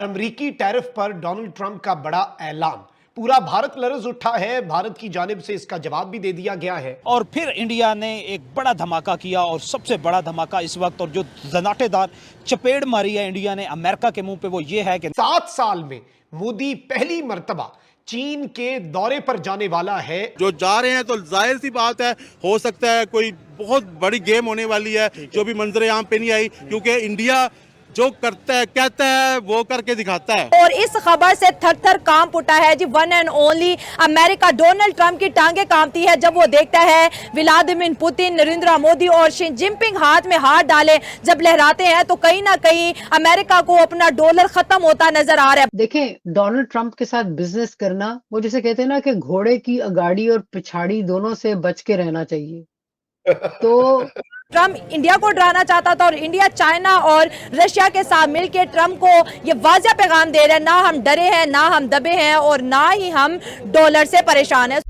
अमेरिकी टैरिफ पर Donald Trump का बड़ा ऐलान। पूरा भारत लरज उठा है। भारत की जानिब से इसका जवाब भी दे दिया गया है। और फिर इंडिया ने एक बड़ा धमाका किया, और सबसे बड़ा धमाका इस वक्त, और जो जनाटेदार चपेड़ मारी है इंडिया ने अमेरिका के मुंह पे, वो ये है कि 7 साल में मोदी पहली मर्तबा चीन के दौरे पर जाने वाला है। जो जा रहे हैं तो जाहिर सी बात है, हो सकता है कोई बहुत बड़ी गेम होने वाली है जो भी मंजर आम पे नहीं आई, क्योंकि इंडिया जो करता है कहता है वो करके दिखाता है। और इस खबर से थर थर कांप उठा है जी one and only America. Donald Trump की टांगे कांपती है जब वो देखता है व्लादिमीर पुतिन, नरेंद्र मोदी और शी जिनपिंग हाथ में हाथ डाले जब लहराते हैं, तो कहीं ना कहीं अमेरिका को अपना डॉलर खत्म होता नजर आ रहा है। देखें, डोनाल्ड ट्रंप के साथ बिजनेस करना, वो जिसे कहते हैं ना कि घोड़े की अगाड़ी और पिछाड़ी दोनों से बच के रहना चाहिए। तो ट्रंप इंडिया को डराना चाहता था, और इंडिया चाइना और रशिया के साथ मिलकर ट्रंप को ये वाज़ेह पैगाम दे रहे हैं, ना हम डरे हैं, ना हम दबे हैं, और ना ही हम डॉलर से परेशान हैं।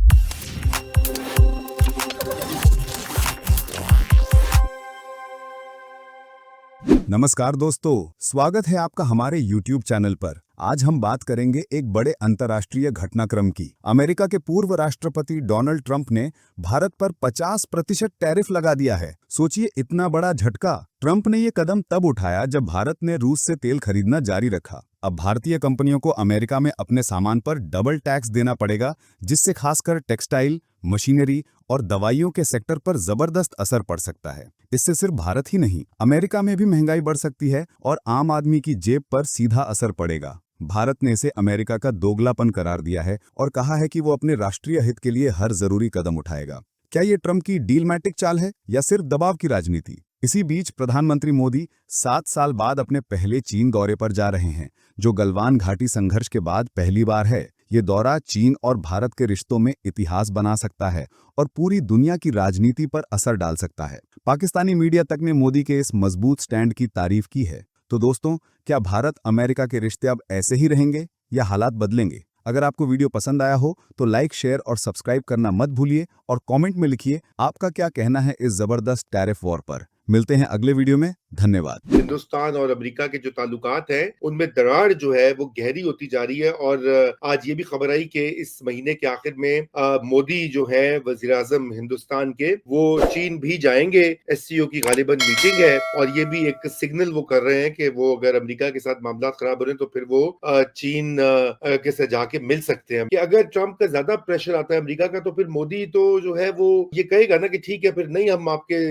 नमस्कार दोस्तों, स्वागत है आपका हमारे YouTube चैनल पर। आज हम बात करेंगे एक बड़े अंतर्राष्ट्रीय घटनाक्रम की। अमेरिका के पूर्व राष्ट्रपति डोनाल्ड ट्रंप ने भारत पर 50% टैरिफ लगा दिया है। सोचिए, इतना बड़ा झटका। ट्रंप ने ये कदम तब उठाया जब भारत ने रूस से तेल खरीदना जारी रखा। अब भारतीय कंपनियों को अमेरिका में अपने सामान पर डबल टैक्स देना पड़ेगा, जिससे खासकर टेक्सटाइल, मशीनरी और दवाइयों के सेक्टर पर जबरदस्त असर पड़ सकता है। इससे सिर्फ भारत ही नहीं, अमेरिका में भी महंगाई बढ़ सकती है और आम आदमी की जेब पर सीधा असर पड़ेगा। भारत ने इसे अमेरिका का दोगलापन करार दिया है और कहा है कि वो अपने राष्ट्रीय हित के लिए हर जरूरी कदम उठाएगा। क्या ये ट्रंप की डीलमैटिक चाल है या सिर्फ दबाव की राजनीति? इसी बीच प्रधानमंत्री मोदी 7 साल बाद अपने पहले चीन दौरे पर जा रहे हैं, जो गलवान घाटी संघर्ष के बाद पहली बार है। ये दौरा चीन और भारत के रिश्तों में इतिहास बना सकता है और पूरी दुनिया की राजनीति पर असर डाल सकता है। पाकिस्तानी मीडिया तक ने मोदी के इस मजबूत स्टैंड की तारीफ की है। तो दोस्तों, क्या भारत अमेरिका के रिश्ते अब ऐसे ही रहेंगे या हालात बदलेंगे? अगर आपको वीडियो पसंद आया हो तो लाइक, शेयर और सब्सक्राइब करना मत भूलिए, और कमेंट में लिखिए आपका क्या कहना है इस जबरदस्त टैरिफ वॉर पर। मिलते हैं अगले वीडियो में। धन्यवाद। हिंदुस्तान और अमेरिका के जो ताल्लुकात हैं उनमें दरार जो है वो गहरी होती जा रही है, और आज ये भी खबर आई कि इस महीने के आखिर में मोदी जो है वजीर आजम हिंदुस्तान के, वो चीन भी जाएंगे। एससीओ की गालिबन मीटिंग है, और ये भी एक सिग्नल वो कर रहे हैं कि वो अगर अमेरिका के साथ मामला खराब हो रहे हैं तो फिर वो चीन के साथ जाके मिल सकते हैं। कि अगर ट्रंप का ज्यादा प्रेशर आता है अमेरिका का, तो फिर मोदी तो जो है वो ये कहेगा ना कि ठीक है, फिर नहीं हम आपके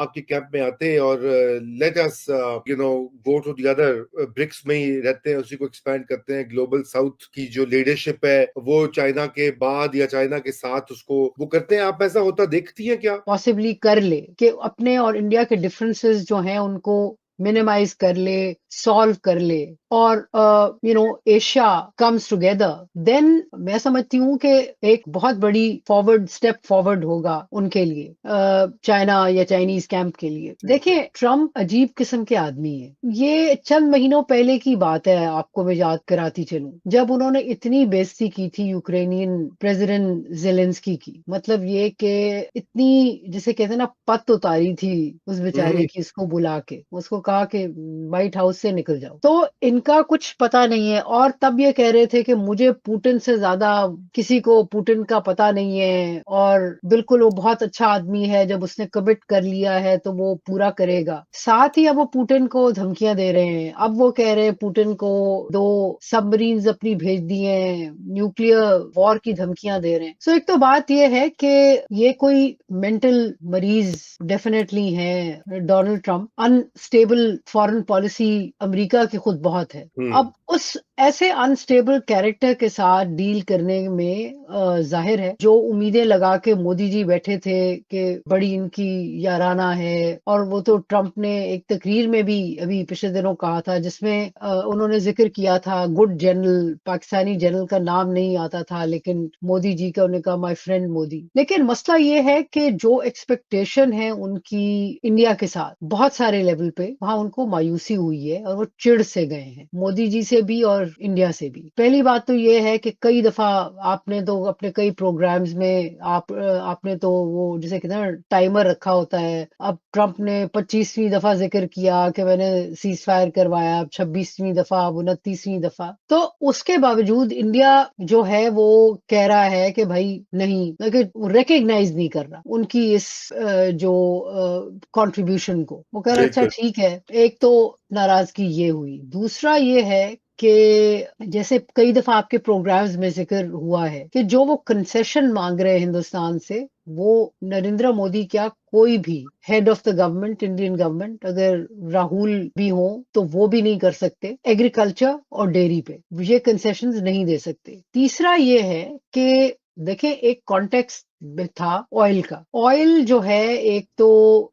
आपके कैंप में आते और let us go to the other BRICS में ही रहते हैं, उसी को एक्सपैंड करते हैं। ग्लोबल साउथ की जो लीडरशिप है वो चाइना के बाद या चाइना के साथ उसको वो करते हैं। आप ऐसा होता देखती हैं क्या? पॉसिबली कर ले कि अपने और इंडिया के डिफरेंसेस जो हैं उनको मिनिमाइज कर ले, सॉल्व कर ले, और एशिया कम्स टुगेदर, देन मैं समझती हूँ कि एक बहुत बड़ी स्टेप फॉरवर्ड होगा उनके लिए, चाइना या चाइनीज कैंप के लिए। देखिए, ट्रम्प अजीब किस्म के आदमी है। ये चंद महीनों पहले की बात है, आपको मैं याद कराती चलूं, जब उन्होंने इतनी बेइज्जती की थी यूक्रेनियन प्रेसिडेंट जेलेंस्की की। मतलब ये कि इतनी, जिसे कहते हैं ना, पत उतारी थी उस बेचारे की, उसको बुला के उसको कहा कि व्हाइट हाउस से निकल जाओ। तो इनका कुछ पता नहीं है, और तब ये कह रहे थे कि मुझे पुतिन से ज्यादा किसी को पुतिन का पता नहीं है, और बिल्कुल वो बहुत अच्छा आदमी है, जब उसने कमिट कर लिया है तो वो पूरा करेगा। साथ ही अब वो पुतिन को धमकियां दे रहे हैं। अब वो कह रहे हैं पुतिन को 2 सबमरीन्स अपनी भेज दिए हैं, न्यूक्लियर वॉर की धमकियां दे रहे हैं। सो एक तो बात ये है कि ये कोई मेंटल मरीज डेफिनेटली है Donald Trump. Unstable foreign policy America की खुद बहुत है। अब उस ऐसे अनस्टेबल कैरेक्टर के साथ डील करने में जाहिर है जो उम्मीदें लगा के मोदी जी बैठे थे कि बड़ी इनकी याराना है, और वो तो ट्रंप ने एक तकरीर में भी अभी पिछले दिनों कहा था, जिसमें उन्होंने जिक्र किया था गुड जनरल, पाकिस्तानी जनरल का नाम नहीं आता था, लेकिन मोदी जी का, उन्होंने कहा माय फ्रेंड मोदी। लेकिन मसला ये है कि जो एक्सपेक्टेशन है उनकी इंडिया के साथ बहुत सारे लेवल पे, वहां उनको मायूसी हुई है, और वो चिढ़ से गए हैं, मोदी जी से भी और इंडिया से भी। पहली बात तो ये है कि कई दफा आपने तो अपने कई प्रोग्राम्स में आपने तो वो जैसे कहते हैं टाइमर रखा होता है। अब ट्रंप ने 25वीं दफा जिक्र किया कि मैंने सीज फायर करवाया, अब 26वीं दफा, अब 29वीं दफा। तो उसके बावजूद इंडिया जो है वो कह रहा है कि भाई नहीं, रिकग्नाइज नहीं कर रहा उनकी इस जो कंट्रीब्यूशन को। वो कह रहा अच्छा बिल्कुल। ठीक है। एक तो नाराजगी ये हुई। दूसरा ये है कि जैसे कई दफा आपके प्रोग्राम्स में जिक्र हुआ है कि जो वो कंसेशन मांग रहे हैं हिंदुस्तान से, वो नरेंद्र मोदी क्या कोई भी head of the government, Indian government, अगर राहुल भी हो तो वो भी नहीं कर सकते। एग्रीकल्चर और डेयरी पे ये कंसेशंस नहीं दे सकते। तीसरा ये है कि देखें एक कॉन्टेक्स्ट था ऑयल का। ऑयल जो है एक तो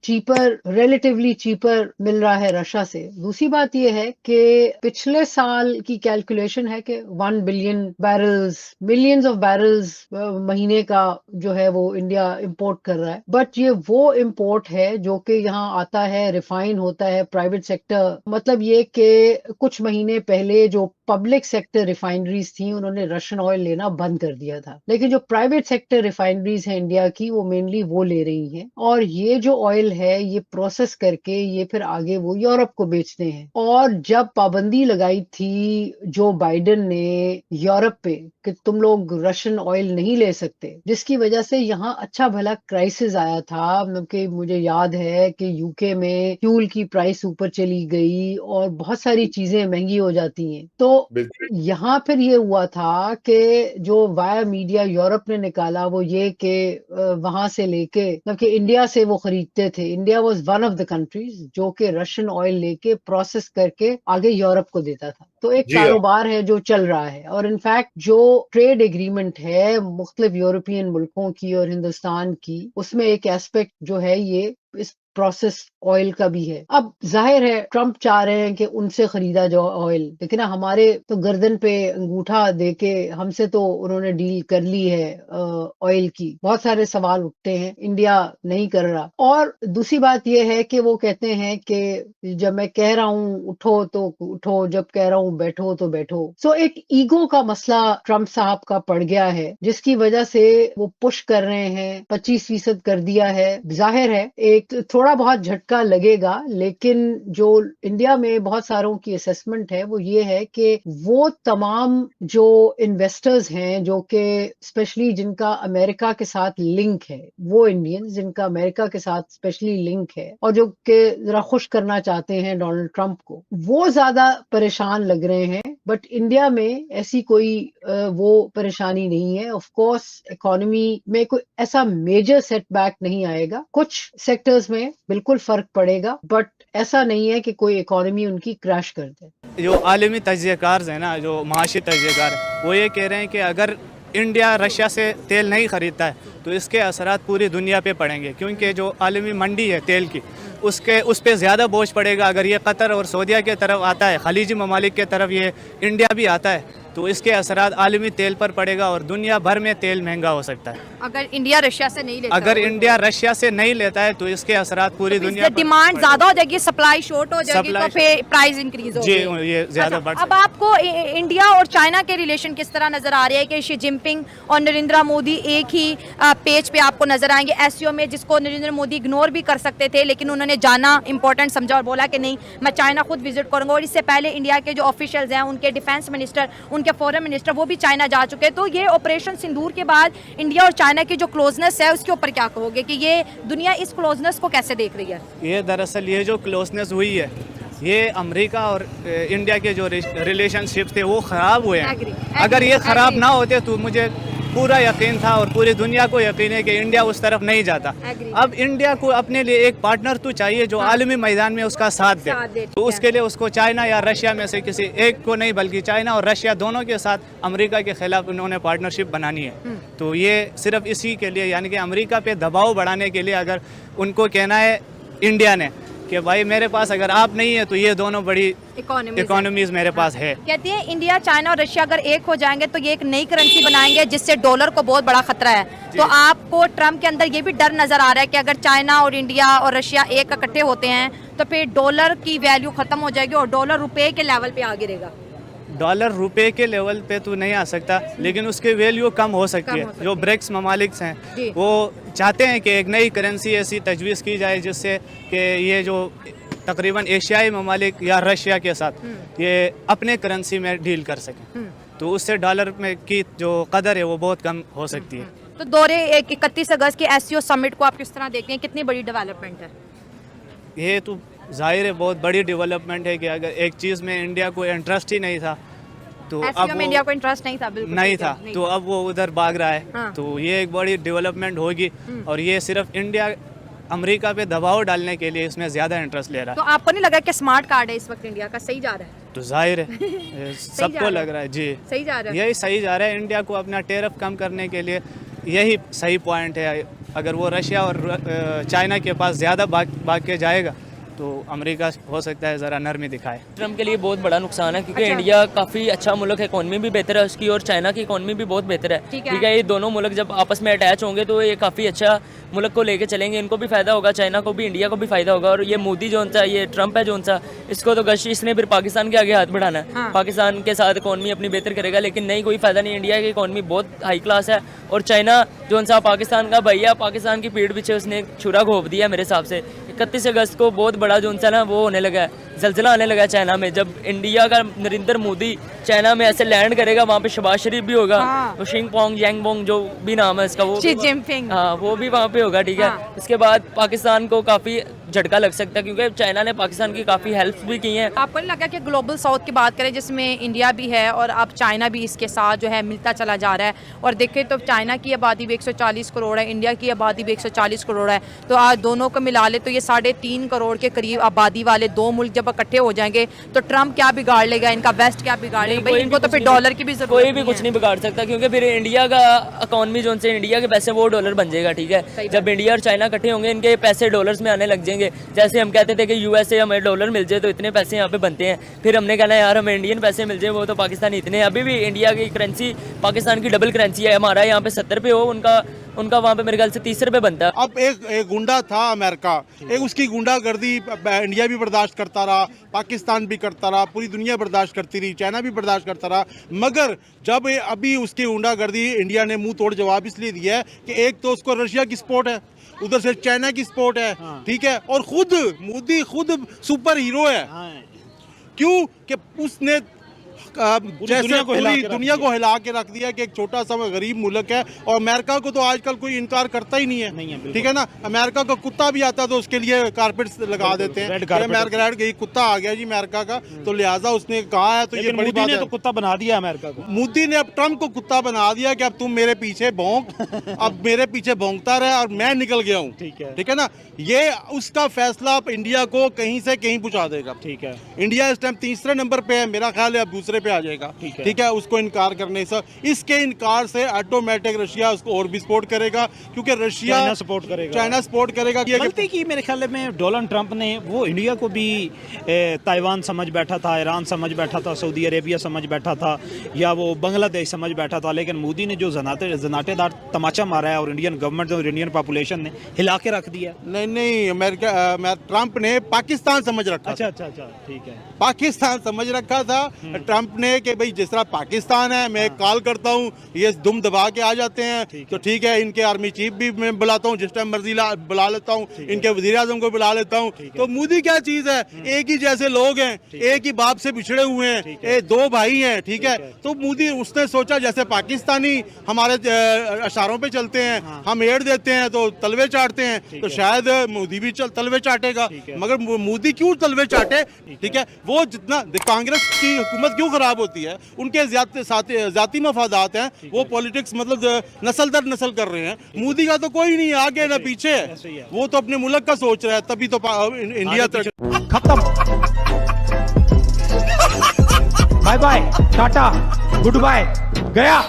चीपर, रिलेटिवली चीपर मिल रहा है रशिया से। दूसरी बात यह है कि पिछले साल की कैलकुलेशन है कि 1 billion barrels, millions of barrels महीने का जो है वो इंडिया इंपोर्ट कर रहा है। बट ये वो इंपोर्ट है जो कि यहाँ आता है, रिफाइन होता है प्राइवेट सेक्टर। मतलब ये कि कुछ महीने पहले जो पब्लिक सेक्टर रिफाइनरीज थी उन्होंने रशियन ऑयल लेना बंद कर दिया था, लेकिन जो प्राइवेट सेक्टर रिफाइनरीज है इंडिया की वो मेनली वो ले रही हैं। और ये जो ऑयल है ये प्रोसेस करके ये फिर आगे वो यूरोप को बेचते हैं। और जब पाबंदी लगाई थी जो बाइडेन ने यूरोप पे कि तुम लोग रशियन ऑयल नहीं ले सकते, जिसकी वजह से यहाँ अच्छा भला क्राइसिस आया था। मतलब कि मुझे याद है कि यूके में फ्यूल की प्राइस ऊपर चली गई और बहुत सारी चीजें महंगी हो जाती हैं। तो बिल्कुल। यहाँ फिर ये हुआ था कि जो वाया मीडिया यूरोप ने निकाला वो ये कि वहां से लेके, मतलब कि इंडिया से वो खरीदते थे। India was one of the countries जो कि रशियन ऑयल लेके प्रोसेस करके आगे यूरोप को देता था। तो एक जी हाँ। कारोबार है जो चल रहा है। और इनफैक्ट जो ट्रेड एग्रीमेंट है मुख्तलिफ यूरोपियन मुल्कों की और हिंदुस्तान की, उसमें एक एस्पेक्ट जो है ये इस प्रोसेस ऑयल का भी है। अब जाहिर है ट्रंप चाह रहे हैं कि उनसे खरीदा जाए ऑयल, लेकिन हमारे तो गर्दन पे अंगूठा देके हमसे तो उन्होंने डील कर ली है ऑयल की। बहुत सारे सवाल उठते हैं, इंडिया नहीं कर रहा। और दूसरी बात यह है कि वो कहते हैं कि जब मैं कह रहा हूँ उठो तो उठो, जब कह रहा हूँ बैठो तो बैठो। सो एक ईगो का मसला ट्रंप साहब का पड़ गया है, जिसकी वजह से वो पुश कर रहे हैं। 25% कर दिया है। जाहिर है एक थोड़ा बहुत झटका लगेगा, लेकिन जो इंडिया में बहुत सारों की असेसमेंट है वो ये है कि वो तमाम जो इन्वेस्टर्स हैं जो कि स्पेशली जिनका अमेरिका के साथ लिंक है, वो इंडियंस जिनका अमेरिका के साथ स्पेशली लिंक है और जो कि जरा खुश करना चाहते हैं डोनाल्ड ट्रंप को, वो ज्यादा परेशान लग रहे हैं। बट इंडिया में ऐसी कोई वो परेशानी नहीं है। ऑफ कोर्स इकोनॉमी में कोई ऐसा मेजर सेटबैक नहीं आएगा। कुछ सेक्टर्स में बिल्कुल फर्क पड़ेगा, बट ऐसा नहीं है कि कोई इकोनॉमी उनकी क्रैश कर दे। जो आलमी तजज़ियाकार हैं ना, जो माशी तजज़ियाकार, वो ये कह रहे हैं कि अगर इंडिया रशिया से तेल नहीं ख़रीदता है तो इसके असरात पूरी दुनिया पे पड़ेंगे, क्योंकि जो आलमी मंडी है तेल की उस पर ज़्यादा बोझ पड़ेगा। अगर ये कतर और सऊदीया के तरफ आता है, खलीजी ममालिक के तरफ ये इंडिया भी आता है, तो इसके असरात आलमी तेल पर पड़ेगा और दुनिया भर में तेल महंगा हो सकता है। अगर इंडिया रशिया से नहीं लेता, अगर इंडिया रशिया से नहीं लेता है तो इसके असरात पूरी दुनिया पर डिमांड ज्यादा हो जाएगी, सप्लाई शॉर्ट हो जाएगी, तो फिर प्राइस इंक्रीज जी होगी। ये ज़्यादा बढ़ अब आपको इंडिया और चाइना के रिलेशन किस तरह नजर आ रहे हैं कि शी जिनपिंग और नरेंद्र मोदी एक ही पेज पे आपको नजर आएंगे एससीओ में, जिसको नरेंद्र मोदी इग्नोर भी कर सकते थे, लेकिन उन्होंने जाना इंपॉर्टेंट समझा और बोला कि नहीं मैं चाइना खुद विजिट करूंगा। और इससे पहले इंडिया के जो ऑफिशियल्स हैं, उनके डिफेंस मिनिस्टर, उनके फॉरेन मिनिस्टर, वो भी चाइना जा चुके हैं। तो ये ऑपरेशन सिंदूर के बाद इंडिया और चाइना की जो क्लोजनेस है उसके ऊपर क्या कहोगे कि ये दुनिया इस क्लोजनेस को कैसे देख रही है? ये दरअसल ये जो क्लोजनेस हुई है, ये अमेरिका और इंडिया के जो रिलेशनशिप थे वो ख़राब हुए हैं। अगर ये ख़राब ना होते तो मुझे पूरा यकीन था और पूरी दुनिया को यकीन है कि इंडिया उस तरफ नहीं जाता। अब इंडिया को अपने लिए एक पार्टनर तो चाहिए जो आलमी मैदान में उसका साथ दे। तो उसके लिए उसको चाइना या रशिया में से किसी एक को नहीं, बल्कि चाइना और रशिया दोनों के साथ अमेरिका के खिलाफ उन्होंने पार्टनरशिप बनानी है। तो ये सिर्फ इसी के लिए, यानी कि अमेरिका पे दबाव बढ़ाने के लिए, अगर उनको कहना है इंडिया ने कि भाई मेरे पास अगर आप नहीं है तो ये दोनों बड़ी इकोनॉमीज मेरे पास है। कहती है इंडिया, चाइना और रशिया अगर एक हो जाएंगे तो ये एक नई करेंसी बनाएंगे जिससे डॉलर को बहुत बड़ा खतरा है। तो आपको ट्रम्प के अंदर ये भी डर नजर आ रहा है कि अगर चाइना और इंडिया और रशिया एक इकट्ठे होते हैं तो फिर डॉलर की वैल्यू खत्म हो जाएगी और डॉलर रुपए के लेवल पे आ गिरेगा। डॉलर रुपए के लेवल पे तो नहीं आ सकता, लेकिन उसकी वैल्यू कम हो सकती है। जो ब्रिक्स ममालिक हैं वो चाहते हैं कि एक नई करेंसी ऐसी तजवीज़ की जाए जिससे कि ये जो तकरीबन एशियाई ममालिक या रशिया के साथ ये अपने करेंसी में डील कर सकें, तो उससे डॉलर में की जो कदर है वो बहुत कम हो सकती है। तो दौरे 31 अगस्त के एससीओ समिट को आप किस तरह देखते हैं, कितनी बड़ी डेवलपमेंट है? ये तो जाहिर है बहुत बड़ी डेवलपमेंट है कि अगर एक चीज़ में इंडिया को इंटरेस्ट ही नहीं था तो अब में इंडिया को इंटरेस्ट नहीं था, बिल्कुल नहीं था, तो अब वो उधर भाग रहा है। हाँ। तो ये एक बड़ी डेवलपमेंट होगी और ये सिर्फ इंडिया अमेरिका पे दबाव डालने के लिए इसमें ज़्यादा इंटरेस्ट ले रहा तो आपको नहीं लगा कि स्मार्ट कार्ड है इस वक्त इंडिया का सही जा रहा है? है। तो जाहिर है सबको लग रहा है जी, सही जा रहा है, यही सही जा रहा है। इंडिया को अपना टेरिफ कम करने के लिए यही सही पॉइंट है। अगर वो रशिया और चाइना के पास ज़्यादा भाग के जाएगा तो अमेरिका हो सकता है ज़रा नरमी दिखाए। ट्रम्प के लिए बहुत बड़ा नुकसान है क्योंकि इंडिया काफ़ी अच्छा मुल्क है, इकोनॉमी भी बेहतर है उसकी और चाइना की इकोनॉमी भी बहुत बेहतर है। ठीक है, ये दोनों मुल्क जब आपस में अटैच होंगे तो ये काफ़ी अच्छा मुल्क को लेके चलेंगे, इनको भी फ़ायदा होगा, चाइना को भी, इंडिया को भी फ़ायदा होगा। और ये मोदी जो सा, ये ट्रम्प है जो सा, इसको तो गश इसने फिर पाकिस्तान के आगे हाथ बढ़ाना है। हाँ। पाकिस्तान के साथ इकोनॉमी अपनी बेहतर करेगा, लेकिन नहीं, कोई फ़ायदा नहीं। इंडिया की इकोनॉमी बहुत हाई क्लास है और चाइना जो सा पाकिस्तान का भैया, पाकिस्तान की पीठ पीछे उसने छुरा घोंप दिया मेरे हिसाब से। 31 अगस्त को बहुत बड़ा जो सा ना वो होने लगा है, ज़लज़ला आने लगा चाइना में। जब इंडिया का नरेंद्र मोदी चाइना में ऐसे लैंड करेगा, वहाँ पे शहबाज शरीफ भी होगा, तो शिंगपोंग यांगबोंग जो भी नाम है इसका, वो शी जिनपिंग, हाँ वो भी वहाँ पे होगा। ठीक है, इसके बाद पाकिस्तान को काफ़ी झटका लग सकता है क्योंकि चाइना ने पाकिस्तान की काफ़ी हेल्प भी की है। आपको नहीं लगा कि ग्लोबल साउथ की बात करें जिसमें इंडिया भी है और अब चाइना भी इसके साथ जो है मिलता चला जा रहा है, और देखें तो चाइना की आबादी भी 140 करोड़ है, इंडिया की आबादी भी 140 करोड़ है, तो आज दोनों को मिला ले तो ये 3.5 करोड़ के करीब आबादी वाले दो मुल्क जब इकट्ठे हो जाएंगे तो ट्रम्प क्या बिगाड़ लेगा, इनका वेस्ट क्या बिगाड़ लेगा? भाई इनको तो फिर डॉलर की भी जरूरत, कोई भी कुछ नहीं बिगाड़ सकता क्योंकि फिर इंडिया का इकोनॉमी जो से इंडिया के पैसे वो डॉलर बन जाएगा। ठीक है, जब इंडिया और चाइना इकट्ठे होंगे इनके पैसे डॉलर्स में आने लग जाएंगे। जैसे हम कहते थे कि यूएसए हमें डॉलर मिल जाए तो इतने पैसे यहाँ पे बनते हैं, फिर हमने कहना यार हमें इंडियन पैसे मिल जाए, वो तो पाकिस्तानी इतने। अभी भी इंडिया की करेंसी पाकिस्तान की डबल करेंसी है, हमारा यहाँ पे 70 पे हो, उनका वहाँ पे मेरे ख्याल से 30 रुपये बनता है। अब एक गुंडा था अमेरिका, एक उसकी गुंडागर्दी इंडिया भी बर्दाश्त करता रहा, पाकिस्तान भी करता रहा, पूरी दुनिया बर्दाश्त करती रही, चाइना भी बर्दाश्त करता रहा। मगर जब अभी उसकी गुंडागर्दी इंडिया ने मुंह तोड़ जवाब इसलिए दिया है कि एक तो उसको रशिया की सपोर्ट है, उधर से चाइना की सपोर्ट है। ठीक है, और खुद मोदी खुद सुपर हीरो है। क्यों कि उसने जैसे पूरी दुनिया को हिला के रख दिया कि एक छोटा सा गरीब मुल्क है, और अमेरिका को तो आजकल कोई इनकार करता ही नहीं है। ठीक है ना, अमेरिका का कुत्ता भी आता तो उसके लिए कारपेट लगा देते हैं, अमेरिका रेड कुत्ता आ गया जी अमेरिका का, तो लिहाजा उसने कहा है। तो ये बड़ी बात है, तो कुत्ता बना दिया अमेरिका को, मोदी ने अब ट्रम्प को कुत्ता बना दिया कि अब तुम मेरे पीछे भौंक, अब मेरे पीछे भौंकता रहे और मैं निकल गया हूँ। ठीक है ना, ये उसका फैसला इंडिया को कहीं से कहीं पहुंचा देगा। ठीक है, इंडिया इस टाइम तीसरे नंबर पे है, मेरा ख्याल है अब दूसरे पे आ जाएगा। ठीक है, उसको इनकार करने से, इसके इनकार से ऑटोमेटिक रशिया उसको और भी सपोर्ट करेगा क्योंकि रशिया चाइना सपोर्ट करेगा। गलती की मेरे ख्याल में डोनाल्ड ट्रंप ने, वो इंडिया को भी ताइवान समझ बैठा था, ईरान समझ बैठा था, सऊदी अरेबिया समझ बैठा था, या वो बांग्लादेश समझ बैठा था, लेकिन मोदी ने जो जनाटेदार तमाचा मारा है और इंडियन गवर्नमेंट और इंडियन पॉपुलेशन ने हिला के रख दिया। नहीं, अमेरिका ट्रंप ने पाकिस्तान समझ रखा। अच्छा, ठीक है, पाकिस्तान समझ रखा था ट्रंप ने कि भाई जिस तरह पाकिस्तान है, मैं कॉल करता हूँ, ये दुम दबा के आ जाते हैं, तो ठीक है, इनके आर्मी चीफ भी मैं बुलाता हूँ, जिस टाइम मर्जी बुला लेता हूँ, इनके वजीर आजम को बुला लेता हूँ। तो मोदी क्या चीज है, एक ही जैसे लोग हैं, एक ही बाप से बिछड़े हुए हैं, दो भाई हैं। ठीक है, तो मोदी उसने सोचा जैसे पाकिस्तानी हमारे इशारों पे चलते हैं, हम एड देते हैं तो तलवे चाटते हैं, तो शायद मोदी भी तलवे चाटेगा। मगर मोदी क्यों तलवे चाटे? ठीक है, वो जितना कांग्रेस की हुकूमत क्यों खराब होती है, उनके जाती मफादात हैं, वो पॉलिटिक्स मतलब नस्ल दर नस्ल कर रहे हैं। मोदी का तो कोई नहीं आगे ना पीछे, वो तो अपने मुल्क का सोच रहा है, तभी तो इंडिया खत्म। Bye bye, tata, goodbye, गया।